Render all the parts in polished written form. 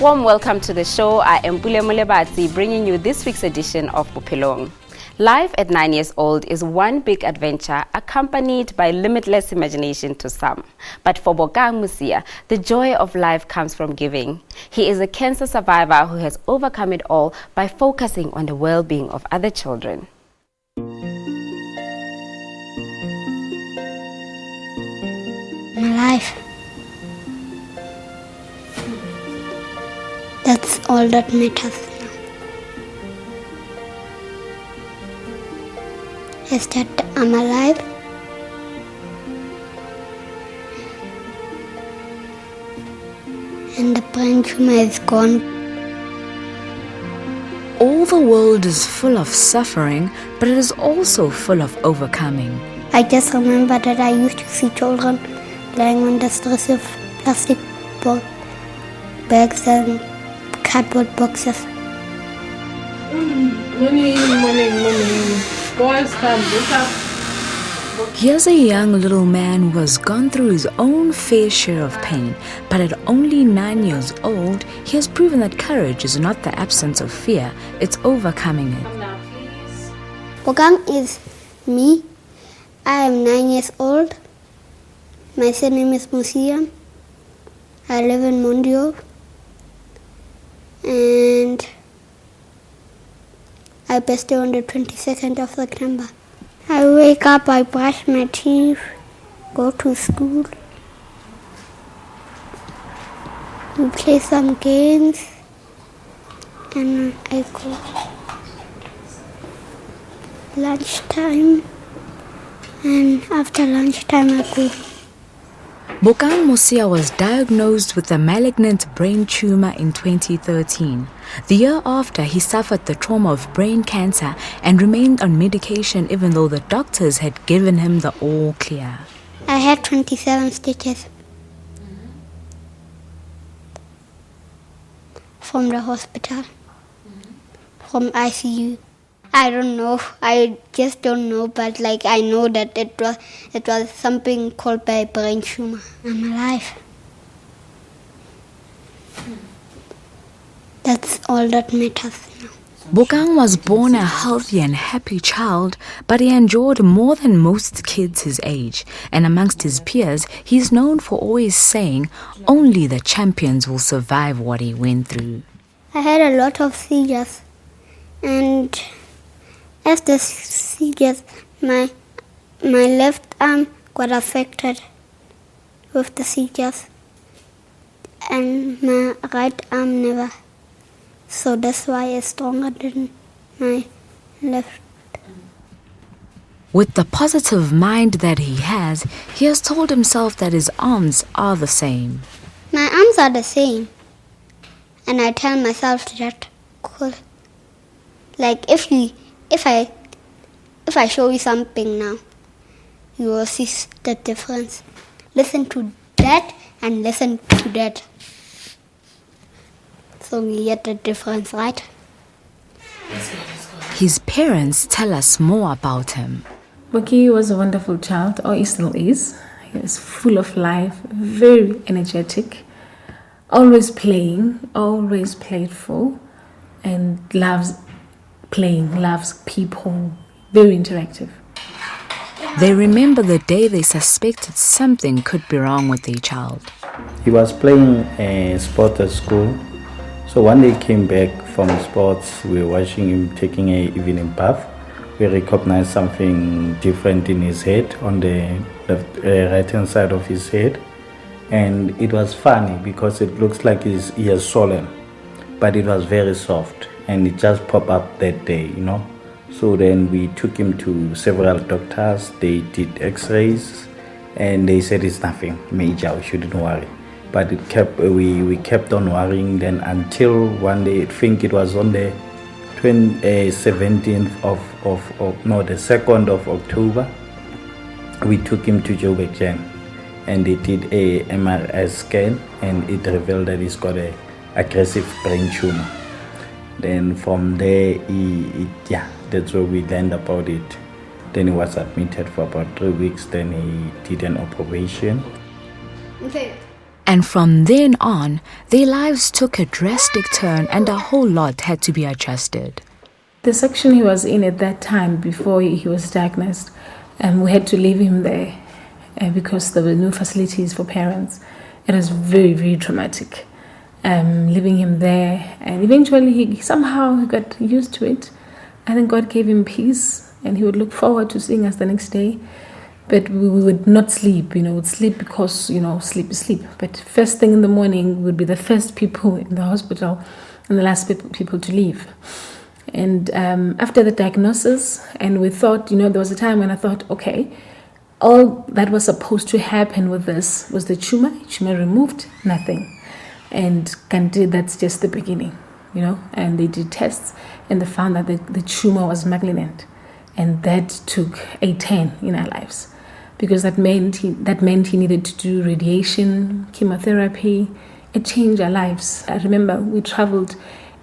Warm welcome to the show. I am Bule Mulebatsi, bringing you this week's edition of Bophelong. Life at 9 years old is one big adventure accompanied by limitless imagination to some. But for Bophelong Musia, the joy of life comes from giving. He is a cancer survivor who has overcome it all by focusing on the well-being of other children. My life. That's all that matters now. Is that I'm alive. And the brain tumor is gone. All the world is full of suffering, but it is also full of overcoming. I just remember that I used to see children lying on the streets of plastic bags and cardboard boxes. Morning. Boys, come, wake up. Here's a young little man who has gone through his own fair share of pain, but at only 9 years old, he has proven that courage is not the absence of fear, it's overcoming it. Now, please. Bophelong is me. I am 9 years old. My surname is Musia. I live in Mondio. And I birthday on the 22nd of September. I wake up, I brush my teeth, go to school. We play some games, and I go lunchtime, and after lunchtime I go. Bophelong Musia was diagnosed with a malignant brain tumor in 2013. The year after, he suffered the trauma of brain cancer and remained on medication even though the doctors had given him the all clear. I had 27 stitches from the hospital, from ICU. I don't know. I just don't know, but I know that it was something called by brain tumor. I'm alive. That's all that matters now. Bophelong was born a healthy and happy child, but he endured more than most kids his age. And amongst his peers, he's known for always saying, only the champions will survive what he went through. I had a lot of seizures, and as the seizures, my left arm got affected with the seizures, and my right arm never. So that's why it's stronger than my left. With the positive mind that he has told himself that his arms are the same. My arms are the same, and I tell myself that, cool. If I show you something now, you will see the difference. Listen to that and listen to that. So we get the difference, right? His parents tell us more about him. Boki was a wonderful child, or he still is. He was full of life, very energetic, always playing, always playful, and loves playing, loves people, very interactive. They remember the day they suspected something could be wrong with their child. He was playing sport at school. So one day he came back from sports, we were watching him taking an evening bath. We recognized something different in his head, on the right-hand side of his head. And it was funny because it looks like his ears swollen, but it was very soft and it just popped up that day, So then we took him to several doctors, they did x-rays and they said it's nothing major, we shouldn't worry. But we kept on worrying then until one day, I think it was on the 2nd of October, we took him to Joburg and they did a MRI scan and it revealed that he's got a aggressive brain tumor. Then from there, that's where we learned about it. Then he was admitted for about 3 weeks, then he did an operation. Okay. And from then on, their lives took a drastic turn and a whole lot had to be adjusted. The section he was in at that time, before he was diagnosed, we had to leave him there because there were no facilities for parents. It was very, very traumatic, leaving him there. And eventually he somehow got used to it. I think God gave him peace, and he would look forward to seeing us the next day. But we would not sleep, we'd sleep because, sleep is sleep. But first thing in the morning, we would be the first people in the hospital and the last people to leave. And after the diagnosis, and we thought, there was a time when I thought, okay, all that was supposed to happen with this was the tumor removed, nothing. And that's just the beginning, and they did tests and they found that the tumor was malignant. And that took a turn in our lives, because that meant he needed to do radiation, chemotherapy. It changed our lives. I remember we traveled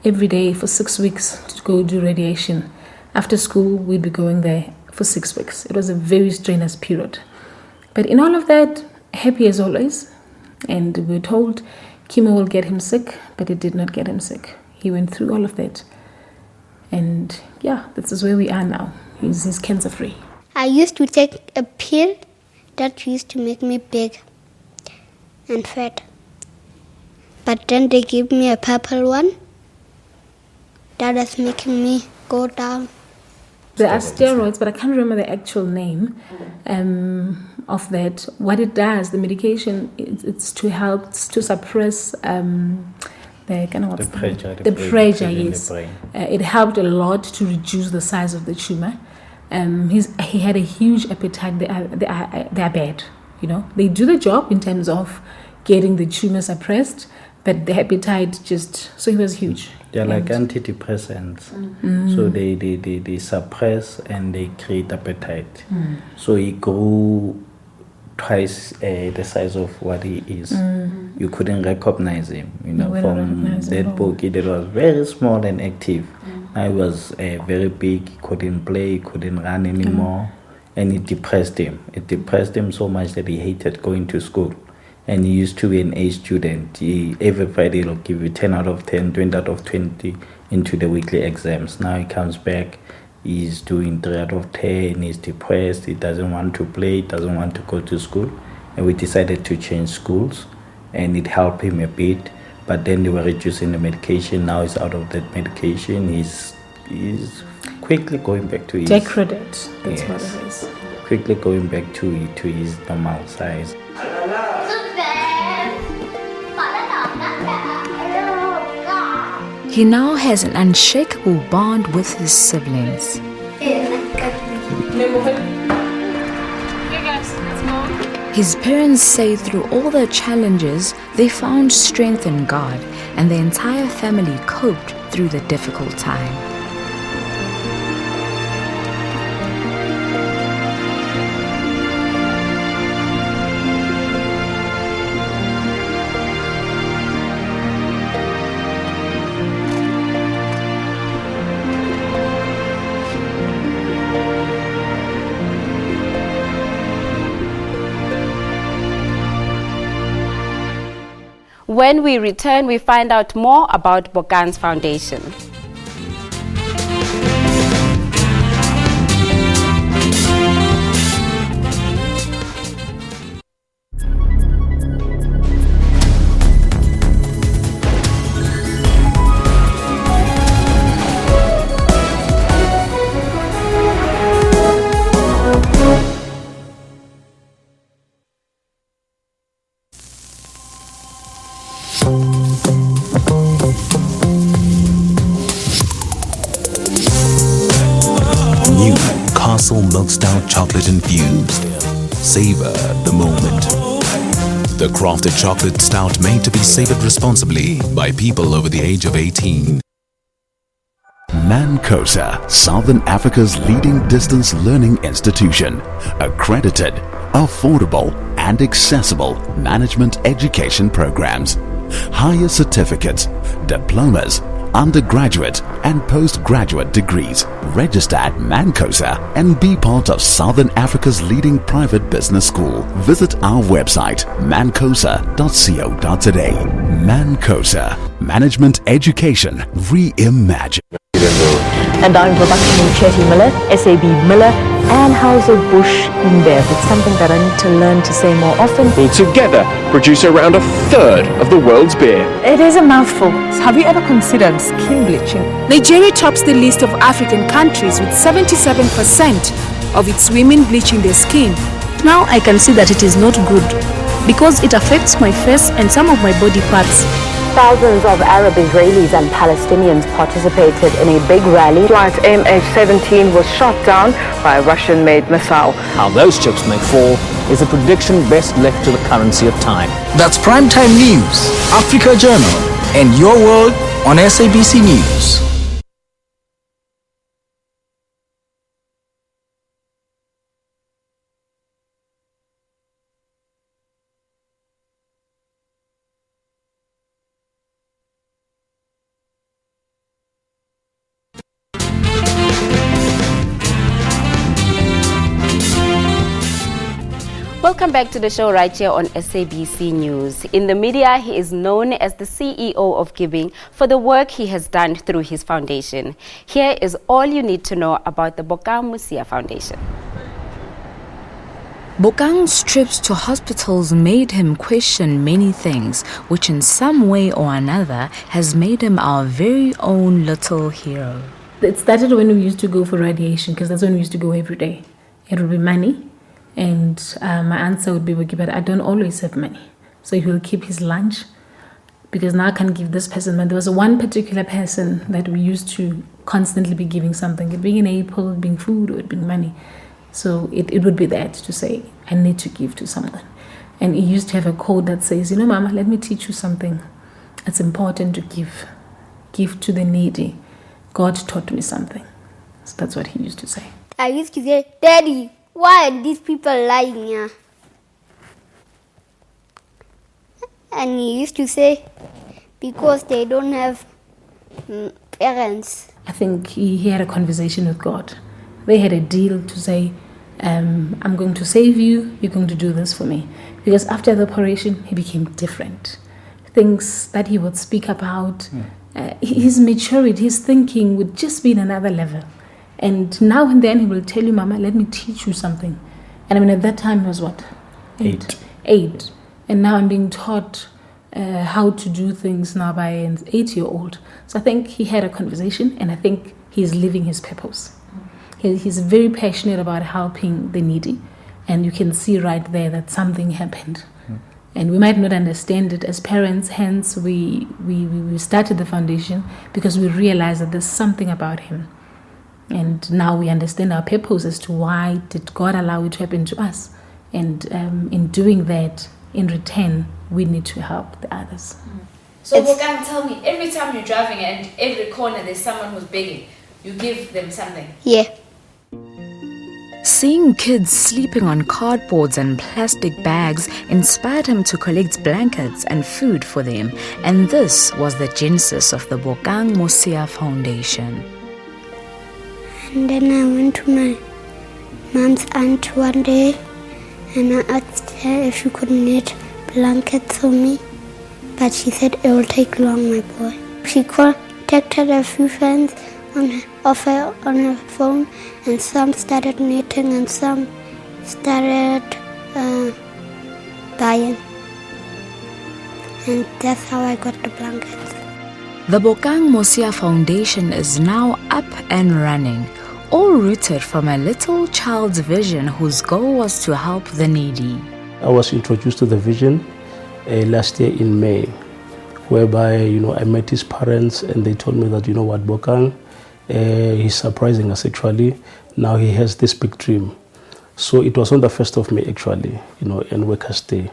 every day for 6 weeks to go do radiation. After school, we'd be going there for 6 weeks. It was a very strenuous period. But in all of that, happy as always. And we were told chemo will get him sick, but it did not get him sick. He went through all of that. And this is where we are now. He's cancer free. I used to take a pill that used to make me big and fat. But then they gave me a purple one that is making me go down. There are steroids, but I can't remember the actual name of that. What it does, the medication, it's to help to suppress the pressure, yes. It helped a lot to reduce the size of the tumor. He had a huge appetite. They are bad, They do the job in terms of getting the tumor suppressed, but the appetite so he was huge. They're like antidepressants. So they suppress and they create appetite. So he grew twice the size of what he is. You couldn't recognize him, from that book. It was very small and active. I was very big, he couldn't play, he couldn't run anymore, and it depressed him. It depressed him so much that he hated going to school. And he used to be an A student. Every Friday he'll give you 10 out of 10, 20 out of 20 into the weekly exams. Now he comes back, he's doing 3 out of 10, he's depressed, he doesn't want to play, doesn't want to go to school. And we decided to change schools, and it helped him a bit. But then they were reducing the medication. Now he's out of that medication. He's quickly going back to his... Decredit, that's what it is. Quickly going back to his normal size. He now has an unshakable bond with his siblings. His parents say through all the challenges, they found strength in God, and the entire family coped through the difficult time. When we return, we find out more about Bokan's foundation. Milk stout chocolate infused. Savor the moment. The crafted chocolate stout made to be savored responsibly by people over the age of 18. Mancosa, Southern Africa's leading distance learning institution. Accredited, affordable and accessible management education programs. Higher certificates, diplomas, undergraduate and postgraduate degrees. Register at Mancosa and be part of Southern Africa's leading private business school. Visit our website mancosa.co.za. Mancosa, Management Education Reimagined. And I'm production Chetty Miller, SAB Miller, and Hauser-Busch InBev. It's something that I need to learn to say more often. Will together produce around a third of the world's beer. It is a mouthful. Have you ever considered skin bleaching? Nigeria tops the list of African countries with 77% of its women bleaching their skin. Now I can see that it is not good because it affects my face and some of my body parts. Thousands of Arab Israelis and Palestinians participated in a big rally. Flight MH17 was shot down by a Russian-made missile. How those chips may fall is a prediction best left to the currency of time. That's Primetime News, Africa Journal, and Your World on SABC News. Welcome back to the show right here on SABC News. In the media, he is known as the CEO of Giving for the work he has done through his foundation. Here is all you need to know about the Bophelong Musia Foundation. Bophelong's trips to hospitals made him question many things, which in some way or another has made him our very own little hero. It started when we used to go for radiation, because that's when we used to go every day. It would be money. And my answer would be, but I don't always have money. So he will keep his lunch because now I can give this person. But there was one particular person that we used to constantly be giving something. It being an apple, it being food, or it being money. So it would be that to say, I need to give to someone. And he used to have a code that says, Mama, let me teach you something. It's important to give. Give to the needy. God taught me something. So that's what he used to say. I used to say, Daddy, why are these people lying here? And he used to say, because they don't have parents. I think he had a conversation with God. They had a deal to say, I'm going to save you, you're going to do this for me. Because after the operation, he became different. Things that he would speak about, his maturity, his thinking would just be in another level. And now and then he will tell you, Mama, let me teach you something. And I mean, at that time he was what? 8. And now I'm being taught how to do things now by an 8-year-old. So I think he had a conversation, and I think he's living his purpose. He's very passionate about helping the needy. And you can see right there that something happened. And we might not understand it as parents, hence we started the foundation because we realized that there's something about him. And now we understand our purpose as to why did God allow it to happen to us. And in doing that, in return, we need to help the others. So Bophelong, tell me, every time you're driving and every corner there's someone who's begging, you give them something? Yeah. Seeing kids sleeping on cardboards and plastic bags inspired him to collect blankets and food for them. And this was the genesis of the Bophelong Musia Foundation. And then I went to my mom's aunt one day and I asked her if she could knit blankets for me. But she said it will take long, my boy. She contacted a few friends on her phone, and some started knitting and some started buying. And that's how I got the blankets. The Bophelong Musia Foundation is now up and running, all rooted from a little child's vision whose goal was to help the needy. I was introduced to the vision last year in May, whereby I met his parents and they told me that Bophelong, he's surprising us actually. Now he has this big dream. So it was on the 1st of May actually, and Workers' Day.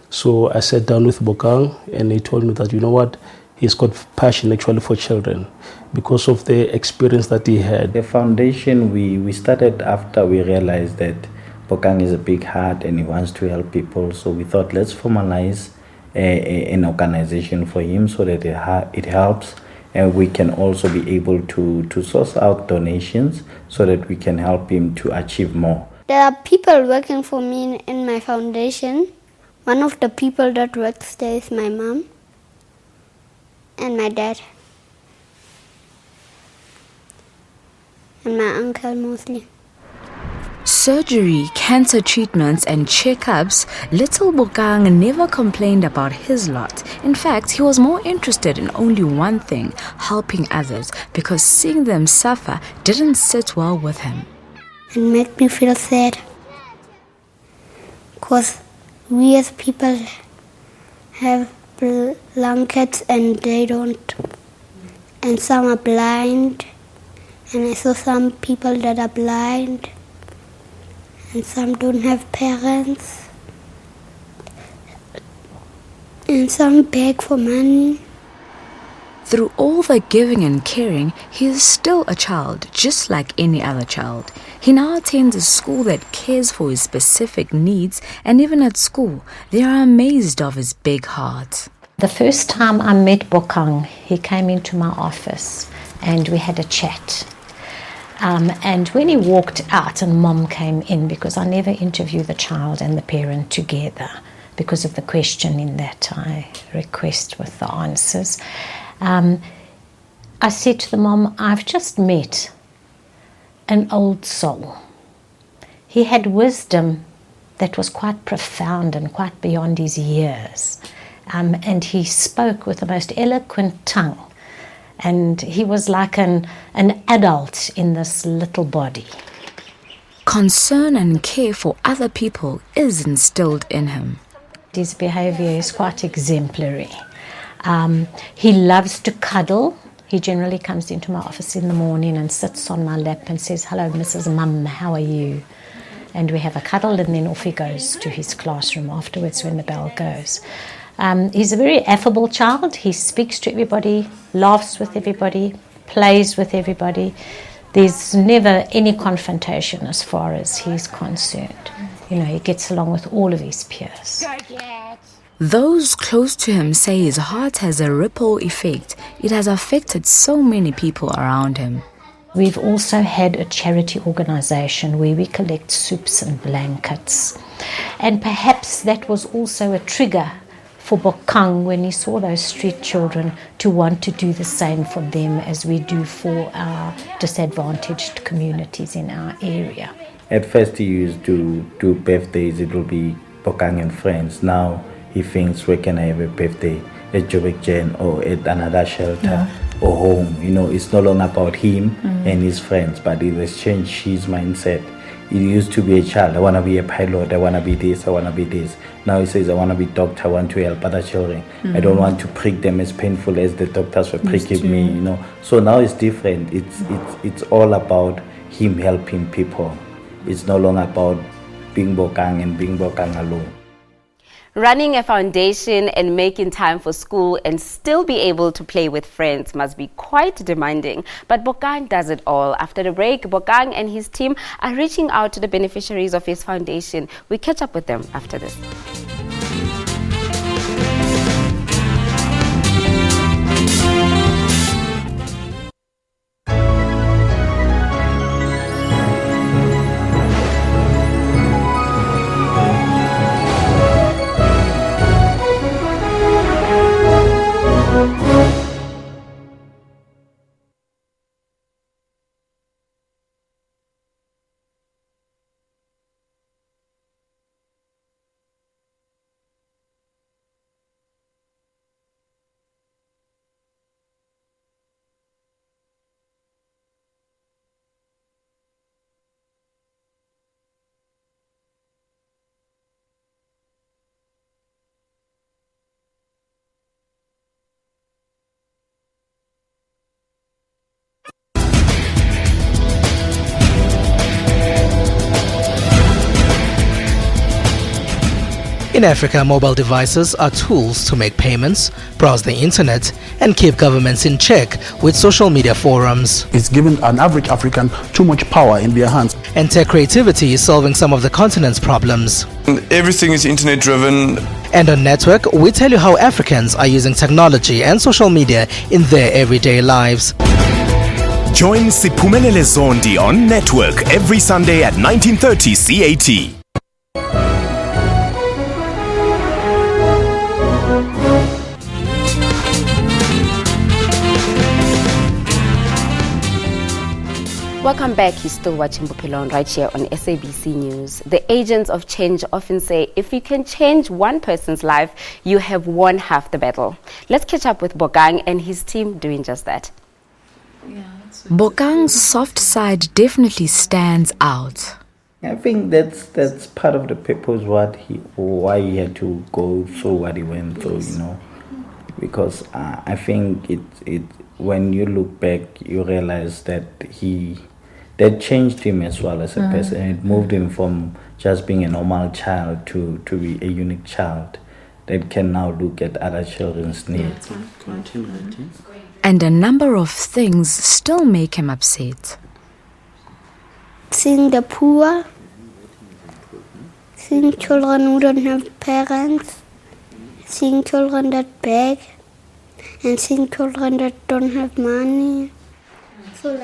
So I sat down with Bophelong and he told me that he's got passion actually for children because of the experience that he had. The foundation, we started after we realized that Bophelong is a big heart and he wants to help people. So we thought, let's formalize an organization for him so that it helps and we can also be able to source out donations so that we can help him to achieve more. There are people working for me in my foundation. One of the people that works there is my mom and my dad and my uncle mostly. Surgery, cancer treatments, and checkups, little Bophelong never complained about his lot. In fact, he was more interested in only one thing, helping others, because seeing them suffer didn't sit well with him. It made me feel sad, because we as people have blankets and they don't, and some are blind, and I saw some people that are blind, and some don't have parents, and some beg for money. Through all the giving and caring, he is still a child, just like any other child. He now attends a school that cares for his specific needs, and even at school, they are amazed of his big heart. The first time I met Bophelong, he came into my office and we had a chat. And when he walked out and Mom came in, because I never interview the child and the parent together because of the questioning that I request with the answers, I said to the Mom, I've just met an old soul. He had wisdom that was quite profound and quite beyond his years. And he spoke with the most eloquent tongue. And he was like an adult in this little body. Concern and care for other people is instilled in him. His behavior is quite exemplary. He loves to cuddle. He generally comes into my office in the morning and sits on my lap and says, "Hello, Mrs. Mum, how are you?" And we have a cuddle, and then off he goes to his classroom afterwards when the bell goes. He's a very affable child. He speaks to everybody, laughs with everybody, plays with everybody. There's never any confrontation as far as he's concerned. You know, he gets along with all of his peers. Those close to him say his heart has a ripple effect. It has affected so many people around him. We've also had a charity organization where we collect soups and blankets. And perhaps that was also a trigger for Bophelong when he saw those street children to want to do the same for them as we do for our disadvantaged communities in our area. At first he used to do birthdays, it will be Bophelong and friends. Now he thinks, where can I have a birthday? At Joburg Gen or at another shelter or home. You know, it's no longer about him and his friends, but it has changed his mindset. He used to be a child, I want to be a pilot, I want to be this, I want to be this. Now he says, I want to be doctor, I want to help other children. I don't want to prick them as painful as the doctors were pricking me, you know. So now it's different. It's all about him helping people. It's no longer about being Bophelong and being Bophelong alone. Running a foundation and making time for school and still be able to play with friends must be quite demanding. But Bophelong does it all. After the break, Bophelong and his team are reaching out to the beneficiaries of his foundation. We catch up with them after this. In Africa, mobile devices are tools to make payments, browse the internet, and keep governments in check with social media forums. It's given an average African too much power in their hands. And tech creativity is solving some of the continent's problems. Everything is internet driven. And on Network, we tell you how Africans are using technology and social media in their everyday lives. Join Siphumelele Zondi on Network every Sunday at 19:30 CAT. Welcome back. You're still watching Bophelong right here on SABC News. The agents of change often say if you can change one person's life, you have won half the battle. Let's catch up with Bophelong and his team doing just that. Bophelong's soft side definitely stands out. I think that's part of the purpose why he had to go through what he went through, because I think it when you look back, you realize that that changed him as well as a person. It moved him from just being a normal child to be a unique child that can now look at other children's needs. And a number of things still make him upset. Seeing the poor, seeing children who don't have parents, seeing children that beg, and seeing children that don't have money. So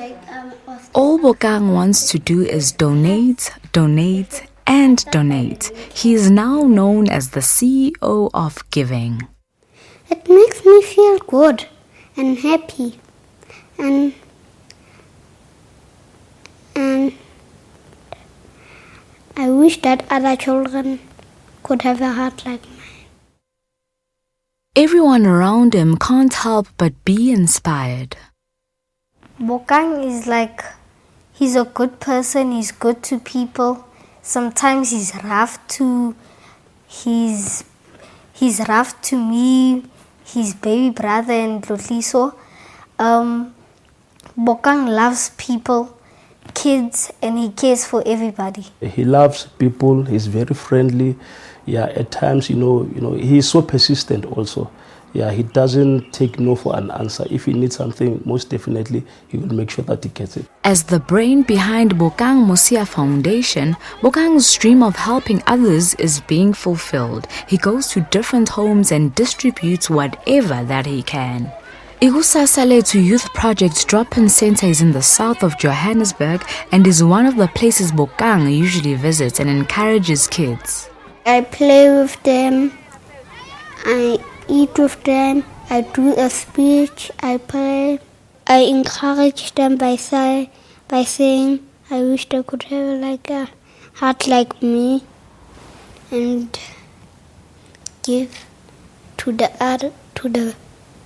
all Bophelong wants to do is donate, donate, and donate. He is now known as the CEO of Giving. It makes me feel good and happy, and I wish that other children could have a heart like mine. Everyone around him can't help but be inspired. Bophelong is he's a good person, he's good to people. Sometimes he's rough to me, his baby brother and Lotliso. Bophelong loves people, kids, and he cares for everybody. He loves people, he's very friendly. Yeah, at times, he's so persistent also. Yeah, he doesn't take no for an answer. If he needs something, most definitely, he will make sure that he gets it. As the brain behind Bophelong Mosia Foundation, Bophelong's dream of helping others is being fulfilled. He goes to different homes and distributes whatever that he can. Igusasa Lethu Youth Project drop-in center is in the south of Johannesburg and is one of the places Bophelong usually visits and encourages kids. I play with them, I eat with them, I do a speech, I pray. I encourage them by saying, I wish they could have a heart like me and give to the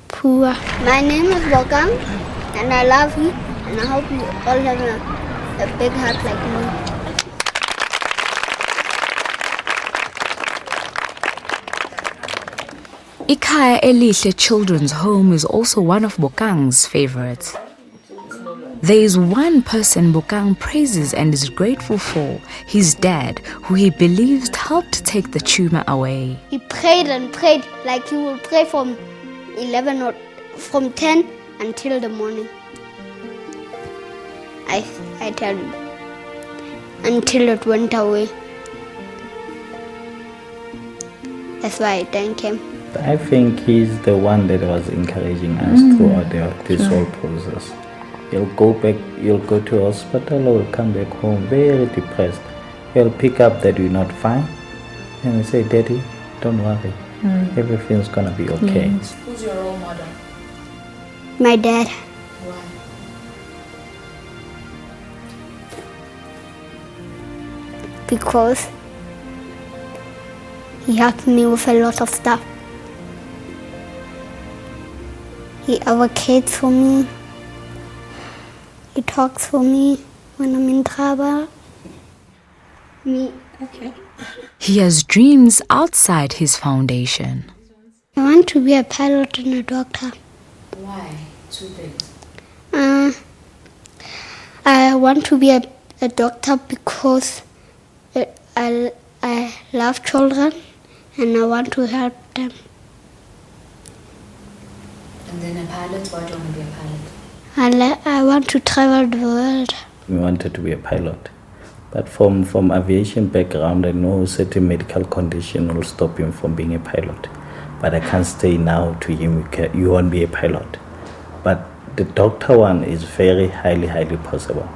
poor. My name is Bophelong and I love you and I hope you all have a big heart like me. Ikhaya Elihle Children's Home is also one of Bophelong's favorites. There is one person Bophelong praises and is grateful for, his dad, who he believes helped take the tumor away. He prayed and prayed like he would pray from 11 or from 10 until the morning. I tell you, until it went away. That's why I thank him. I think he's the one that was encouraging us throughout this whole process. He'll go to hospital or come back home very depressed. He'll pick up that we're not fine and he'll say, Daddy, don't worry. Everything's gonna be okay. Who's your role model? My dad. Why? Because he helped me with a lot of stuff. He advocates for me. He talks for me when I'm in trouble. Okay. He has dreams outside his foundation. I want to be a pilot and a doctor. Why? Two things. I want to be a doctor because I love children and I want to help them. And then a pilot, why do you want to be a pilot? I want to travel the world. We wanted to be a pilot. But from aviation background, I know certain medical condition will stop him from being a pilot. But I can't say now to him, you won't be a pilot. But the doctor one is very highly possible.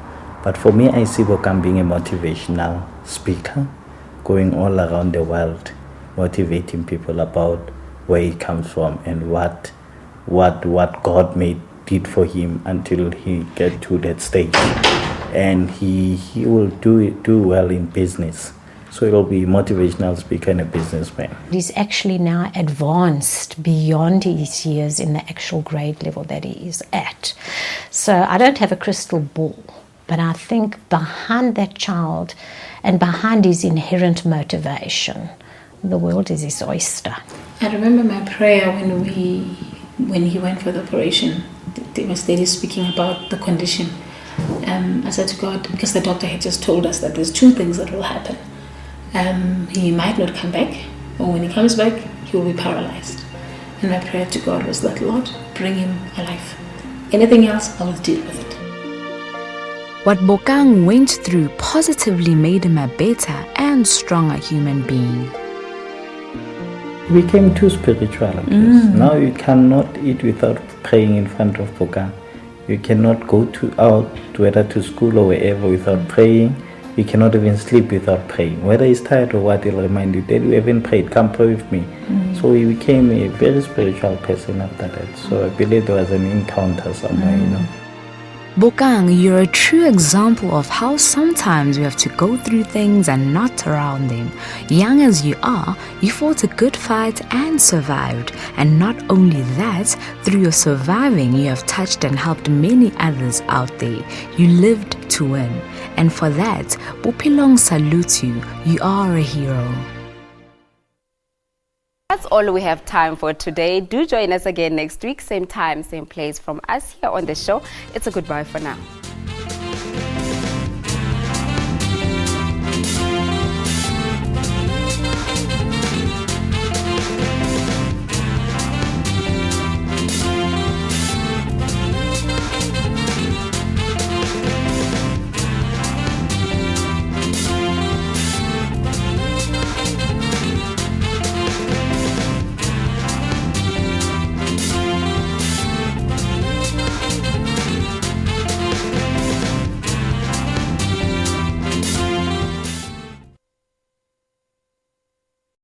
But for me, I see Bokang being a motivational speaker, going all around the world, motivating people about where he comes from and what God did for him until he get to that stage. And he will do well in business. So he'll be a motivational speaker and a businessman. He's actually now advanced beyond his years in the actual grade level that he is at. So I don't have a crystal ball, but I think behind that child and behind his inherent motivation, the world is his oyster. I remember my prayer when he went for the operation. They were steady speaking about the condition. I said to God, because the doctor had just told us that there's two things that will happen. He might not come back, or when he comes back, he will be paralyzed. And my prayer to God was that, Lord, bring him alive. Anything else, I will deal with it. What Bokang went through positively made him a better and stronger human being. We became too spiritual, I guess. Now you cannot eat without praying in front of Bokang. You cannot go out, whether to school or wherever, without praying. You cannot even sleep without praying. Whether he's tired or what, he'll remind you, Daddy, we haven't prayed, come pray with me. So he became a very spiritual person after that. So I believe there was an encounter somewhere, you know. Bokang, you're a true example of how sometimes you have to go through things and not around them. Young as you are, you fought a good fight and survived. And not only that, through your surviving, you have touched and helped many others out there. You lived to win. And for that, Bophelong salutes you. You are a hero. That's all we have time for today. Do join us again next week, same time, same place. From us here on the show, it's a goodbye for now.